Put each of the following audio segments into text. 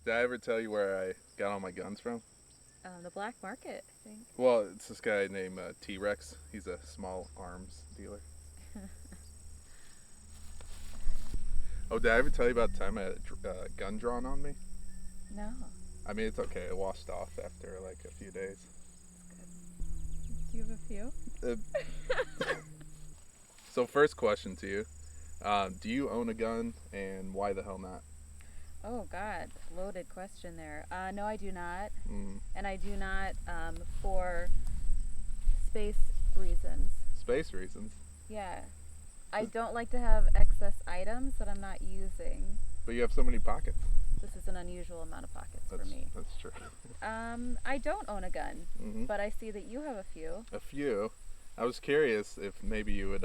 Did I ever tell you where I got all my guns from? The black market, I think. Well, it's this guy named T-Rex. He's a small arms dealer. Oh, did I ever tell you about the time I had a gun drawn on me? No. I mean, it's okay. It washed off after like a few days. Do you have a few? So first question to you. Do you own a gun, and why the hell not? Oh, God. Loaded question there. No, I do not. Mm. And I do not for space reasons. Space reasons. Yeah. I don't like to have excess items that I'm not using. But you have so many pockets. This is an unusual amount of pockets for me. That's true. I don't own a gun, Mm-hmm. but I see that you have a few. A few. I was curious if maybe you would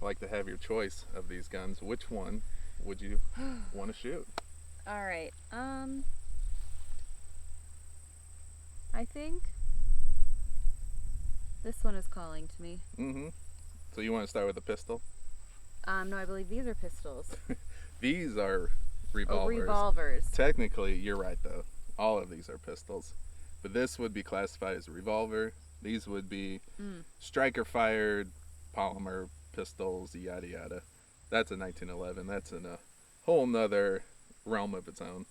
like to have your choice of these guns. Which one would you want to shoot? All right. I think this one is calling to me. Mm-hmm. So you want to start with a pistol? No, I believe these are pistols. These are revolvers. Oh, revolvers. Technically, you're right though. All of these are pistols. But this would be classified as a revolver. These would be striker fired polymer pistols, yada yada. That's a 1911. That's in a whole nother realm of its own.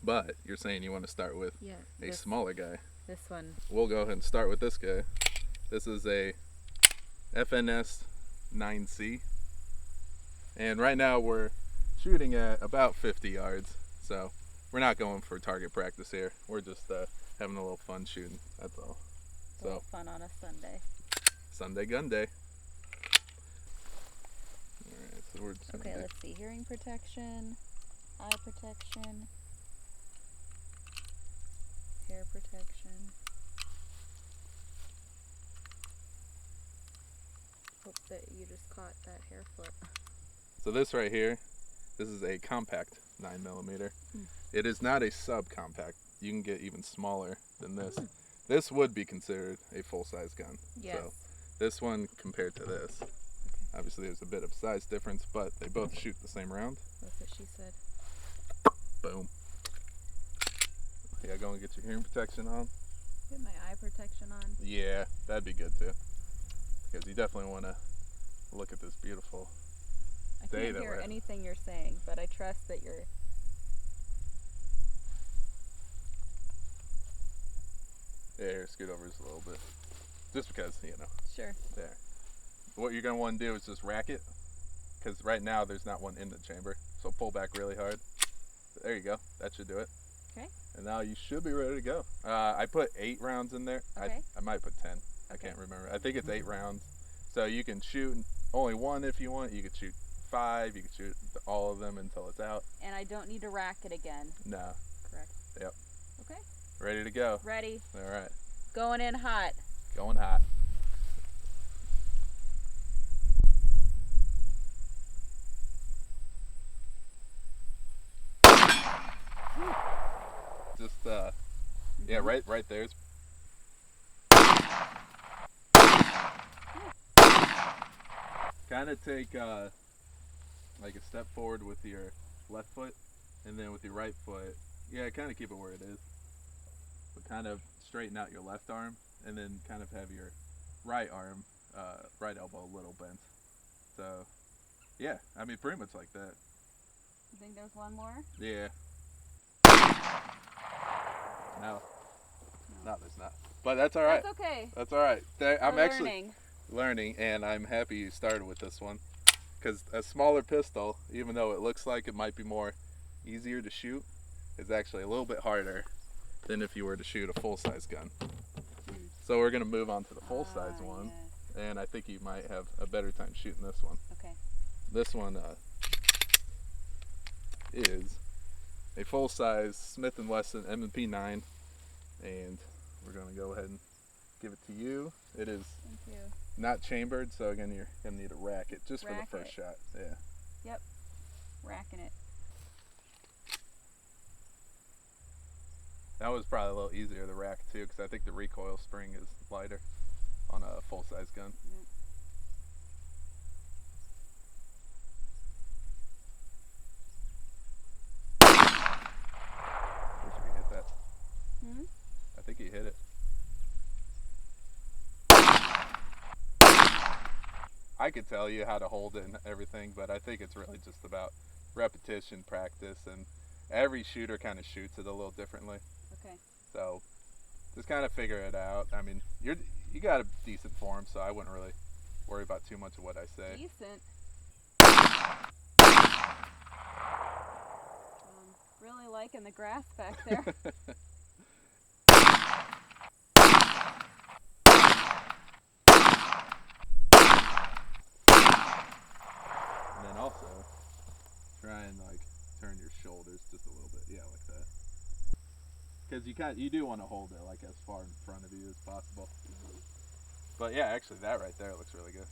But you're saying you want to start with a smaller guy. This one. We'll go ahead and start with this guy. This is a FNS 9C. And right now we're shooting at about 50 yards. So we're not going for target practice here. We're just having a little fun shooting. That's all. A little fun on a Sunday. Sunday gun day. Alright, so we're just okay, let's see. Hearing protection, eye protection, hair protection. Hope that you just caught that hair flip. So this right here, this is a compact 9mm. It is not a subcompact. You can get even smaller than this. This would be considered a full-size gun. Yes. So this one compared to this, obviously there's a bit of size difference, but they both shoot the same round. That's what she said. Boom. Yeah, go and get your hearing protection on. Get my eye protection on. Yeah, that'd be good too. Because you definitely want to look at this beautiful day I can't that hear we're anything you're saying, but I trust that you're... Yeah, here, scoot over just a little bit. Just because, you know. Sure. There. What you're going to want to do is just rack it. Because right now there's not one in the chamber. So pull back really hard. There you go. That should do it. Okay. And now you should be ready to go. I put 8 rounds in there. Okay. I might put 10. I can't remember. I think it's 8 rounds. So you can shoot only one if you want. You could shoot 5. You could shoot all of them until it's out. And I don't need to rack it again. No. Correct. Yep. Okay. Ready to go. Ready. All right. Going in hot. Going hot. Just yeah, right there. Kind of take like a step forward with your left foot, and then with your right foot, yeah, kind of keep it where it is. But kind of straighten out your left arm, and then kind of have your right arm, right elbow a little bent. So, yeah, I mean, pretty much like that. You think there's one more? Yeah. No, there's not. But that's all right. That's okay. That's all right. I'm actually learning, and I'm happy you started with this one, because a smaller pistol, even though it looks like it might be more easier to shoot, is actually a little bit harder than if you were to shoot a full-size gun. So we're gonna move on to the full-size one, and I think you might have a better time shooting this one. Okay. This one is a full-size Smith & Wesson M&P 9, and we're going to go ahead and give it to you. It is Thank you. not chambered, so again you're going to need to rack it just for the first shot. Yeah. Yep. Racking it. That was probably a little easier to rack too, because I think the recoil spring is lighter on a full-size gun. Yep. I could tell you how to hold it and everything, but I think it's really just about repetition, practice, and every shooter kind of shoots it a little differently. Okay. So just kind of figure it out. I mean, you got a decent form, so I wouldn't really worry about too much of what I say. Decent. Really liking the grass back there. And then also try and like turn your shoulders just a little bit, yeah, like that. Because you do want to hold it like as far in front of you as possible. But yeah, actually that right there looks really good.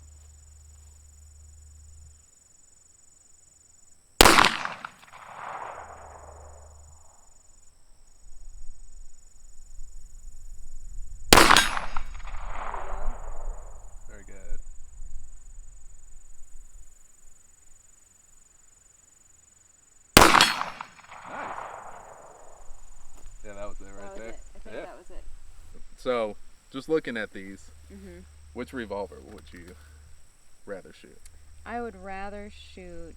Very good. Nice. Yeah, that was it right there. I think that was it. So, just looking at these, Mm-hmm. which revolver would you rather shoot? I would rather shoot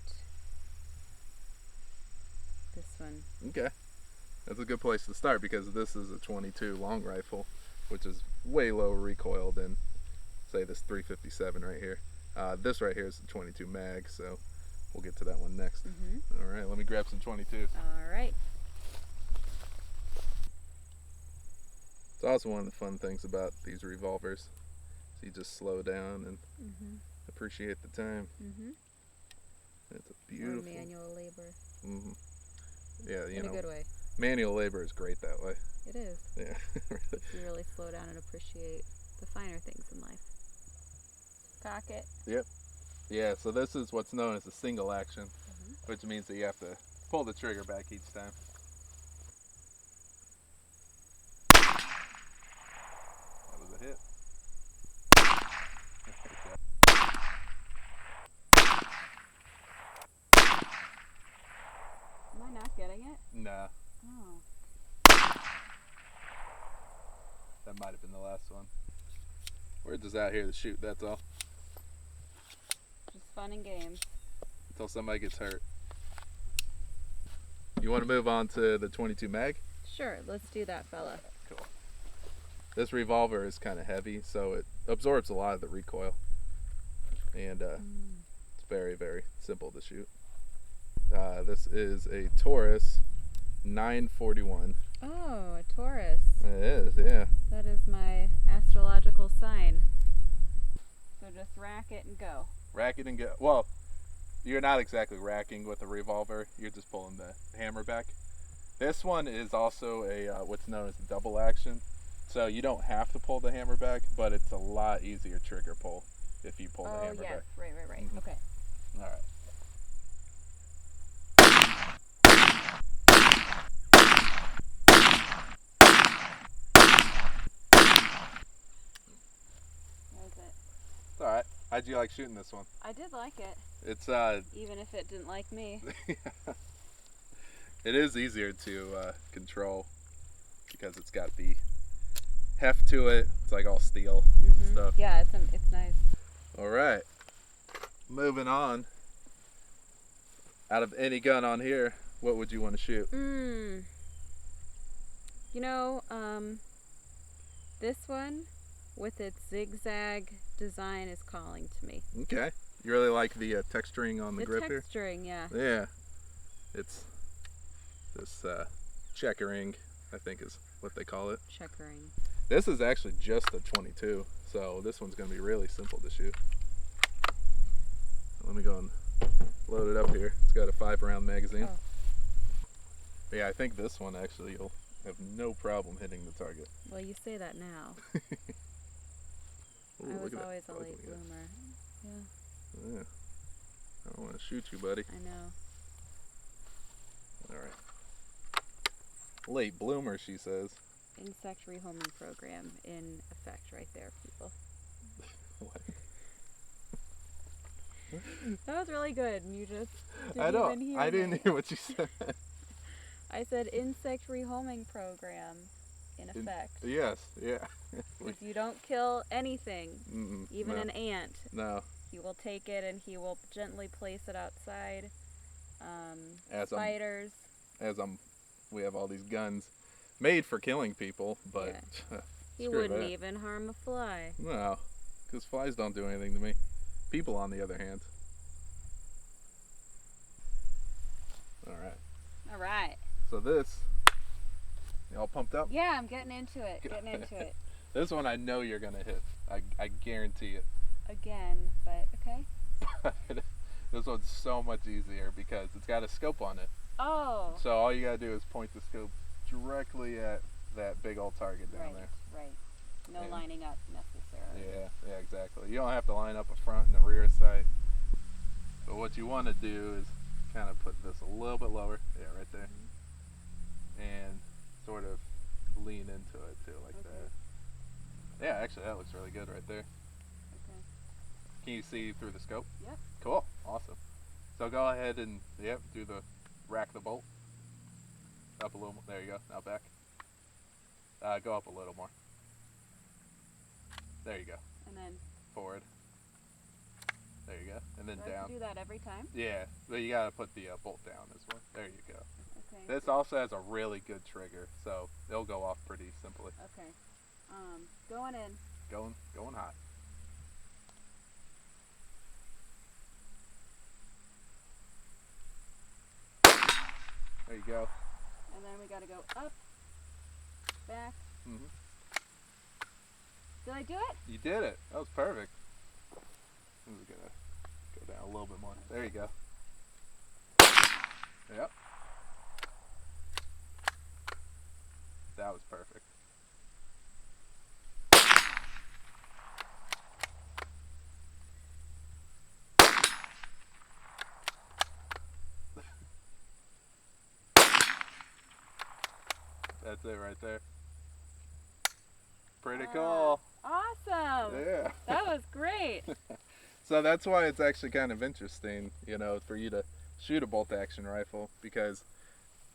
this one. Okay. That's a good place to start because this is a 22 long rifle, which is way lower recoil than, say, this 357 right here. This right here is a 22 mag, so we'll get to that one next. Mm-hmm. All right, let me grab some 22s. All right. It's also one of the fun things about these revolvers. So you just slow down and appreciate the time. Mm-hmm. It's a beautiful. Or manual labor. Mm-hmm. Yeah, you In know, a good way. manual labor is great that way. It is. Yeah. You really slow down and appreciate the finer things in life. Cock it. Yep. Yeah, so this is what's known as a single action, which means that you have to pull the trigger back each time. That was a hit. Am I not getting it? Nah, Oh. that might have been the last one. We're just out here to shoot, that's all. Just fun and games. Until somebody gets hurt. You want to move on to the 22 mag? Sure, let's do that, fella. Cool. This revolver is kind of heavy, so it absorbs a lot of the recoil. And it's very, very simple to shoot. This is a Taurus 941. Oh, a Taurus. It is, yeah. That is my astrological sign. So just rack it and go. Rack it and go. Well, you're not exactly racking with a revolver. You're just pulling the hammer back. This one is also a what's known as a double action. So you don't have to pull the hammer back, but it's a lot easier trigger pull if you pull the hammer yes. back. Right. Mhm. Okay. All right. That was it. It's all right. How'd you like shooting this one? I did like it. It's Even if it didn't like me. it is easier to control because it's got the heft to it. It's like all steel stuff. Yeah, it's nice. All right. Moving on. Out of any gun on here, what would you want to shoot? You know, this one with its zigzag design is calling to me. Okay. You really like the texturing on the grip here? The texturing, yeah. Yeah. It's this checkering, I think is what they call it. Checkering. This is actually just a 22, so this one's going to be really simple to shoot. Let me go and load it up here. It's got a 5-round magazine. Oh. But yeah, I think this one actually you'll have no problem hitting the target. Well, you say that now. Ooh, I was look at always that a late ugly. bloomer. Yeah, Yeah. I don't want to shoot you, buddy. I know. All right. Late bloomer, she says. Insect rehoming program in effect right there, people. What? That was really good. And you just I didn't even hear I didn't me. hear what you said. I said insect rehoming program in effect. Yes, yeah. If you don't kill anything, even no. an ant, No. He will take it and he will gently place it outside. As Spiders. We have all these guns made for killing people, but He screw wouldn't that. even harm a fly. No, because flies don't do anything to me. People, on the other hand. All right. All right. So this, you all pumped up? Yeah, I'm getting into it. Getting into it. This one I know you're gonna hit. I guarantee it. Again, but okay. This one's so much easier because it's got a scope on it. Oh. So all you gotta do is point the scope directly at that big old target down there. Right. No Yeah. lining up necessarily. Yeah, exactly. You don't have to line up a front and a rear sight. But what you want to do is kind of put this a little bit lower. Yeah, right there. And sort of lean into it too, like that. Yeah, actually that looks really good right there. Okay. Can you see through the scope? Yep. Cool. Awesome. So go ahead and, do the rack the bolt. Up a little more. There you go. Now back. Go up a little more. There you go. And then Forward. There you go. And then do I have down. to do that every time? Yeah, but you gotta put the bolt down as well. There you go. Okay. This also has a really good trigger, so it'll go off pretty simply. Okay. Going in. Going hot. There you go. And then we gotta go up, back. Mhm. Did I do it? You did it. That was perfect. I'm just gonna go down a little bit more. There you go. Yep. That was perfect. That's it right there. Pretty cool. Awesome. Yeah. That was great. So that's why it's actually kind of interesting, for you to shoot a bolt action rifle, because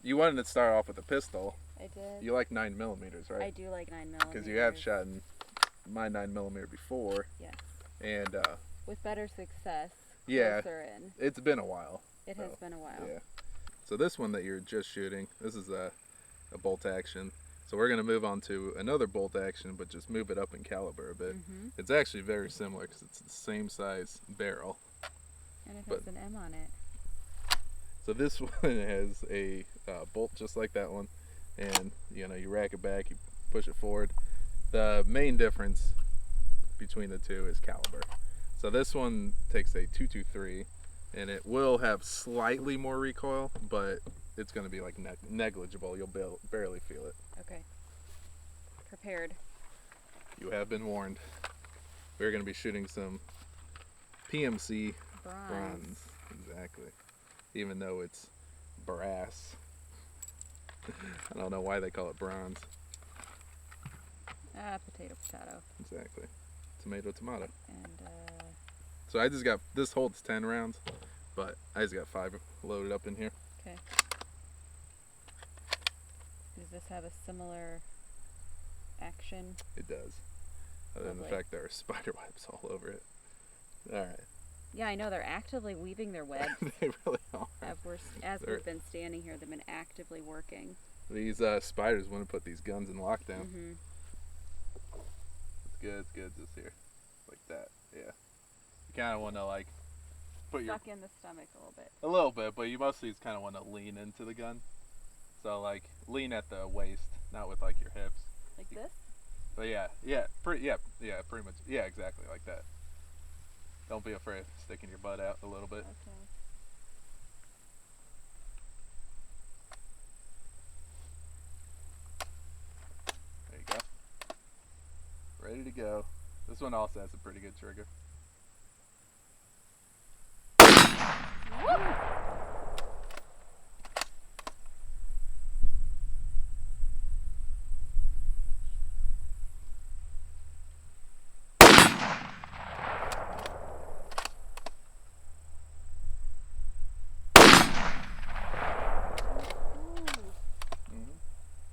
you wanted to start off with a pistol. I did. You like 9mm, right? I do like 9mm. Because you have shot in my 9mm before. Yes. And with better success. yeah, Closer in. it's been a while. It has been a while. Yeah. So this one that you're just shooting, this is a bolt action. So we're going to move on to another bolt action, but just move it up in caliber a bit. It's actually very similar because it's the same size barrel. And it has an M on it. So this one has a bolt just like that one. And, you rack it back, you push it forward. The main difference between the two is caliber. So this one takes a .223, and it will have slightly more recoil, but it's going to be like negligible. You'll barely feel it. Okay. Prepared. You have been warned. We're going to be shooting some PMC bronze. Exactly. Even though it's brass. I don't know why they call it bronze. Potato. Exactly. Tomato. And So I just got, this holds 10 rounds, but I just got 5 loaded up in here. okay. Does this have a similar action? It does. Other than the Lovely. fact there are spider webs all over it. Alright. Yeah, I know. They're actively weaving their webs. They really are. As we've been standing here, they've been actively working. These spiders want to put these guns in lockdown. Mm-hmm. It's good just here. Like that. Yeah. You kind of want to put your... Suck in the stomach a little bit. A little bit, but you mostly just kind of want to lean into the gun. So lean at the waist, not with your hips. Like this? But pretty much. Yeah, exactly like that. Don't be afraid of sticking your butt out a little bit. Okay. There you go. Ready to go. This one also has a pretty good trigger.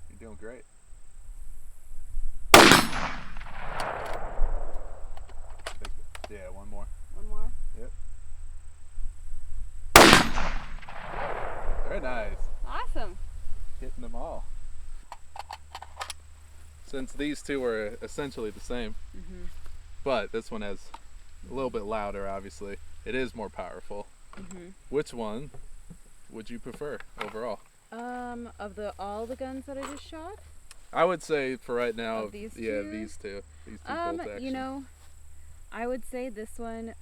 You're doing great. Yeah, one more. One more? Awesome. Hitting them all. Since these two are essentially the same, but this one has a little bit louder, obviously. It is more powerful. Which one would you prefer overall? Of all the guns that I just shot? I would say for right now, Of these yeah, two? these two bolt action. You know, I would say this one,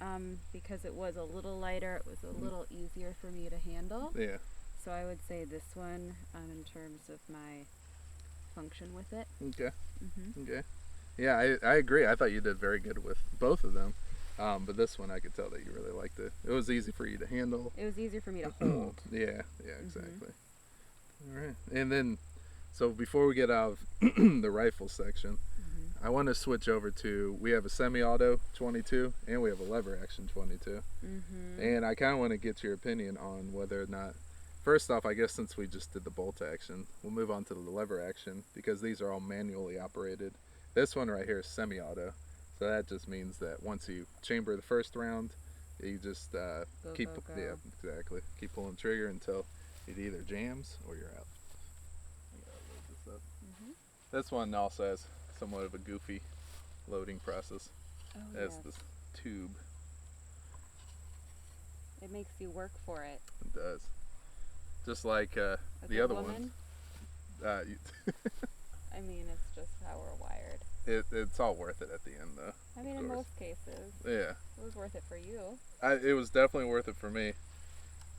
because it was a little lighter, it was a little easier for me to handle. Yeah. So I would say this one, in terms of my function with it. Okay. Okay. Yeah, I agree. I thought you did very good with both of them. But this one, I could tell that you really liked it. It was easy for you to handle. It was easier for me to hold. Yeah, exactly. All right. And then, so before we get out of the rifle section, I want to switch over to, we have a semi-auto 22 and we have a lever action 22. And I kind of want to get your opinion on whether or not, first off, I guess since we just did the bolt action, we'll move on to the lever action because these are all manually operated. This one right here is semi-auto. So that just means that once you chamber the first round, you just keep pulling the trigger until it either jams or you're out. I gotta load this up. This one also has somewhat of a goofy loading process. It has this tube. It makes you work for it. It does. Just like the other one. I mean, it's just how we're wired. It's all worth it at the end, though. I mean, in most cases. Yeah. It was worth it for you. It was definitely worth it for me.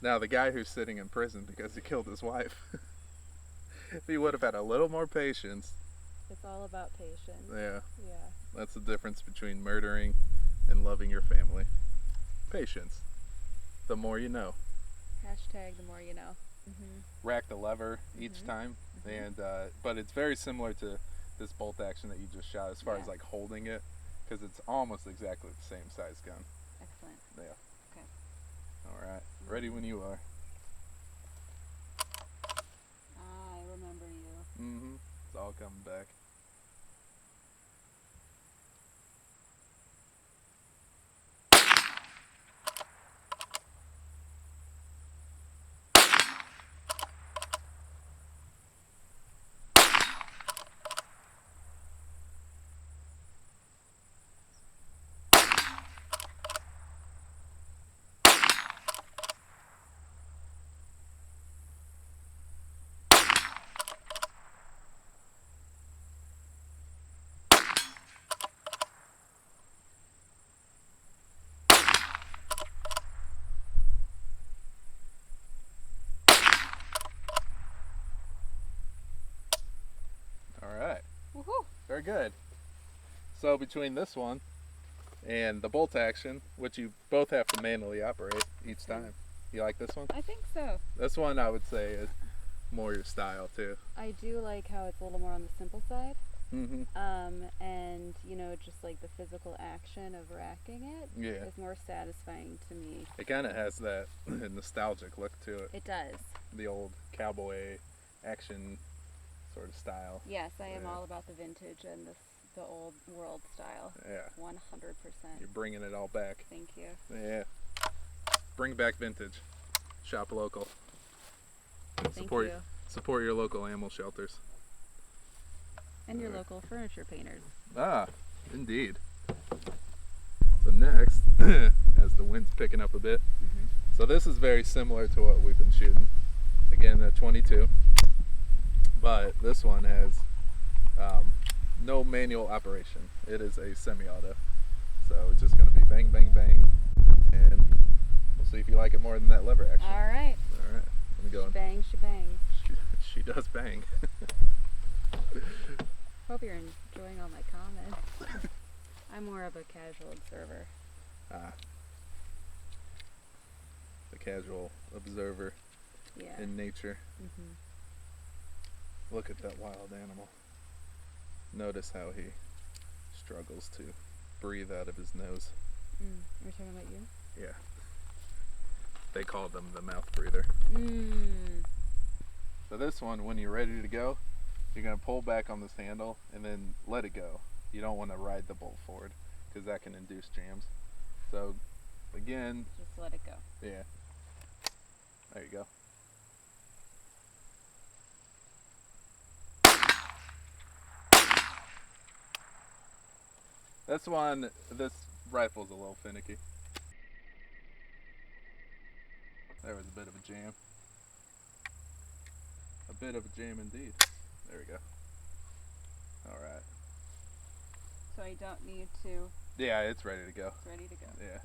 Now, the guy who's sitting in prison because he killed his wife, if he would have had a little more patience. It's all about patience. Yeah. Yeah. That's the difference between murdering and loving your family. Patience. The more you know. Hashtag the more you know. Rack the lever each time, and but it's very similar to this bolt action that you just shot as far as like holding it, because it's almost exactly the same size gun. Excellent. Yeah. Okay. All right. Ready when you are. I remember you. It's all coming back. Woohoo! Very good. So between this one and the bolt action, which you both have to manually operate each time, you like this one? I think so. This one I would say is more your style too. I do like how it's a little more on the simple side. And you know, just like the physical action of racking it is more satisfying to me. It kind of has that nostalgic look to it. It does. The old cowboy action sort of style. Yes, I am all about the vintage and the old world style. Yeah. 100%. You're bringing it all back. Thank you. Yeah. Bring back vintage. Shop local. Thank you. Support your local animal shelters. And your local furniture painters. Ah, indeed. So next, as the wind's picking up a bit, so this is very similar to what we've been shooting. Again, a 22, but this one has no manual operation. It is a semi-auto, so it's just going to be bang, bang, bang, and we'll see if you like it more than that lever action. All right. All right. Let me go. Bang, shebang. She does bang. Hope you're enjoying all my comments. I'm more of a casual observer. The casual observer in nature. Look at that wild animal. Notice how he struggles to breathe out of his nose. Are we talking about you? Yeah. They call them the mouth breather. So this one, when you're ready to go, you're going to pull back on this handle and then let it go. You don't want to ride the bolt forward because that can induce jams. So again, just let it go. Yeah. There you go. This rifle's a little finicky. There was a bit of a jam. A bit of a jam indeed. There we go. All right. So I don't need to. Yeah, it's ready to go. It's ready to go. Yeah.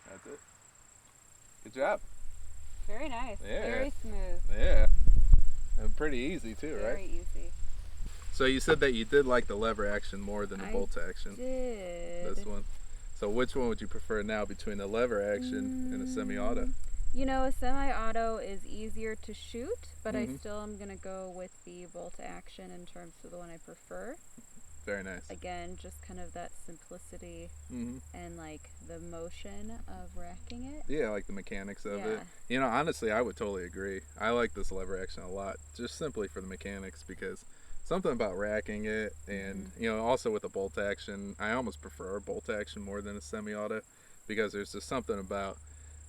That's it. Good job. Very nice. Yeah. Very smooth. Yeah. And pretty easy too, right? Very easy. So you said that you did like the lever action more than the bolt action. I did. This one. So which one would you prefer now between the lever action and a semi-auto? You know, a semi-auto is easier to shoot, but I still am going to go with the bolt action in terms of the one I prefer. Very nice. Again, just kind of that simplicity and like the motion of racking it. Yeah, like the mechanics of it. You know, honestly, I would totally agree. I like this lever action a lot, just simply for the mechanics, because something about racking it, and you know, also with the bolt action, I almost prefer bolt action more than a semi-auto, because there's just something about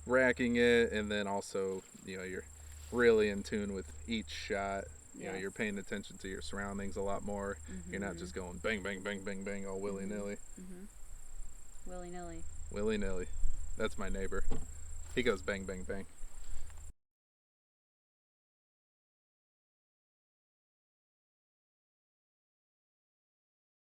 racking it, and then also, you know, you're really in tune with each shot. You know, you're paying attention to your surroundings a lot more. You're not just going bang, bang, bang, bang, bang, all willy-nilly. Willy-nilly. Willy-nilly. That's my neighbor. He goes bang, bang, bang.